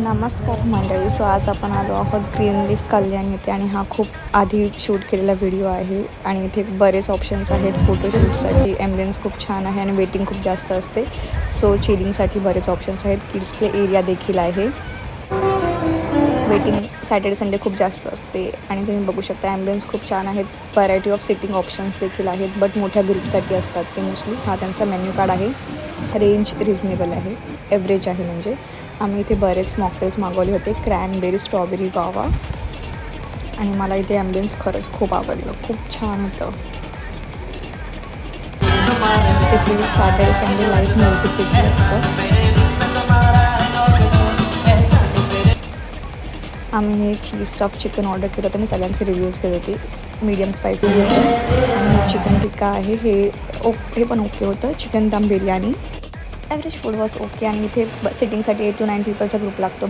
नमस्कार मंडळी. आज आपण आलो आहोत ग्रीन लीफ कल्याण येथे आणि हा खूप आधी शूट केलेला व्हिडिओ आहे आणि इथे बरेच ऑप्शन्स आहेत फोटोशूटसाठी. ॲम्बियन्स खूप छान आहे आणि वेटिंग खूप जास्त असते. सो चिलिंगसाठी बरेच ऑप्शन्स आहेत. किड्स प्ले एरिया देखील आहे. वेटिंग सॅटर्डे संडे खूप जास्त असते आणि तुम्ही बघू शकता ॲम्बियन्स खूप छान आहेत. व्हरायटी ऑफ सिटिंग ऑप्शन्स देखील आहेत, बट मोठ्या ग्रुपसाठी असतात ते मोस्टली. हा त्यांचा मेन्यू कार्ड आहे. रेंज रिजनेबल आहे, ॲव्हरेज आहे. म्हणजे आम्ही इथे बरेच मॉकटेल्स मागवले होते, क्रॅनबेरी, स्ट्रॉबेरी, गावा. आणि मला इथे ॲम्बियन्स खरंच खूप आवडलं, खूप छान होतं. इथे सॅटर्डे संडे लाईव्ह म्युझिक देखील असतं. आम्ही हे चीज स्टफ चिकन ऑर्डर केलं होतं. मी सगळ्यांचे रिव्ह्यूज केले होते. मीडियम स्पायसी होतं आणि चिकन टिक्का आहे हे पण ओके होतं. चिकन दम biryani average food was okay. आणि इथे सिटिंगसाठी 8 to 9 पीपलचा ग्रुप लागतो.